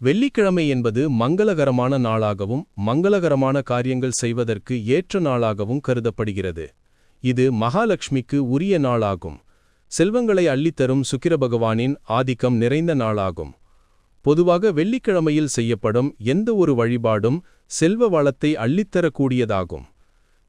வெள்ளிக்கிழமை என்பது மங்களகரமான நாளாகவும் மங்களகரமான காரியங்கள் செய்வதற்கு ஏற்ற நாளாகவும் கருதப்படுகிறது. இது மகாலட்சுமிக்கு உரிய நாளாகும். செல்வங்களை அள்ளித்தரும் சுக்கிர பகவானின் ஆதிக்கம் நிறைந்த நாளாகும். பொதுவாக வெள்ளிக்கிழமையில் செய்யப்படும் எந்த ஒரு வழிபாடும் செல்வ வளத்தை அள்ளித்தரக்கூடியதாகும்.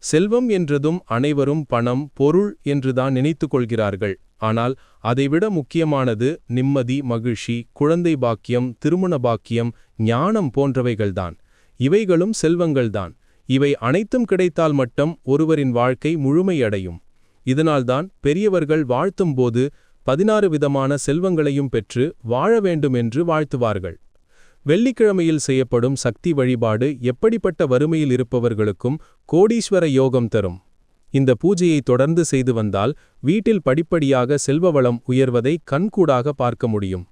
செல்வம் என்றதும் அனைவரும் பணம், பொருள் என்றுதான் நினைத்துக் கொள்கிறார்கள். ஆனால் அதைவிட முக்கியமானது நிம்மதி, மகிழ்ச்சி, குழந்தை பாக்கியம், திருமண பாக்கியம், ஞானம் போன்றவைகள்தான். இவைகளும் செல்வங்கள்தான். இவை அனைத்தும் கிடைத்தால் மட்டும் ஒருவரின் வாழ்க்கை முழுமையடையும். இதனால்தான் பெரியவர்கள் வாழ்த்தும் போது 16 விதமான செல்வங்களையும் பெற்று வாழ வேண்டுமென்று வாழ்த்துவார்கள். வெள்ளிக்கிழமையில் செய்யப்படும் சக்தி வழிபாடு எப்படிப்பட்ட வறுமையில் இருப்பவர்களுக்கும் கோடீஸ்வர யோகம் தரும். இந்த பூஜையை தொடர்ந்து செய்து வந்தால் வீட்டில் படிப்படியாக செல்வ வளம் உயர்வதை கண்கூடாக பார்க்க முடியும்.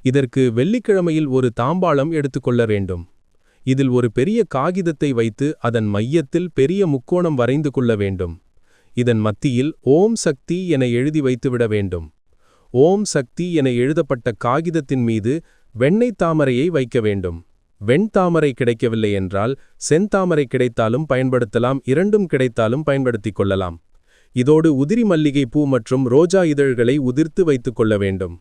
இதற்கு வெள்ளிக்கிழமையில் ஒரு தாம்பாளம் எடுத்துக்கொள்ள வேண்டும். இதில் ஒரு பெரிய காகிதத்தை வைத்து அதன் மையத்தில் பெரிய முக்கோணம் வரைந்து கொள்ள வேண்டும். இதன் மத்தியில் ஓம் சக்தி என எழுதி வைத்துவிட வேண்டும். ஓம் சக்தி என எழுதப்பட்ட காகிதத்தின் மீது வெண்ணெய் தாமரையை வைக்க வேண்டும். வெண்தாமரை கிடைக்கவில்லை என்றால் செந்தாமரை கிடைத்தாலும் பயன்படுத்தலாம், இரண்டும் கிடைத்தாலும் பயன்படுத்திக் கொள்ளலாம். இதோடு உதிரி மல்லிகை பூ மற்றும் ரோஜா இதழ்களை உதிர்த்து வைத்துக் கொள்ள வேண்டும்.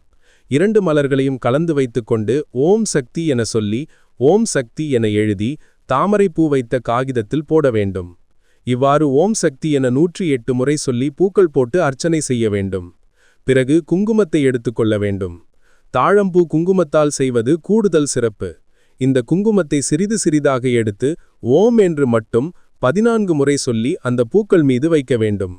2 மலர்களையும் கலந்து வைத்துக்கொண்டு ஓம் சக்தி என சொல்லி ஓம் சக்தி என எழுதி தாமரை பூ வைத்த காகிதத்தில் போட வேண்டும். இவ்வாறு ஓம் சக்தி என 108 முறை சொல்லி பூக்கள் போட்டு அர்ச்சனை செய்ய வேண்டும். பிறகு குங்குமத்தை எடுத்துக்கொள்ள வேண்டும். தாழம்பூ குங்குமத்தால் செய்வது கூடுதல் சிறப்பு. இந்த குங்குமத்தை சிறிது சிறிதாக எடுத்து ஓம் என்று மட்டும் 14 முறை சொல்லி அந்த பூக்கள் மீது வைக்க வேண்டும்.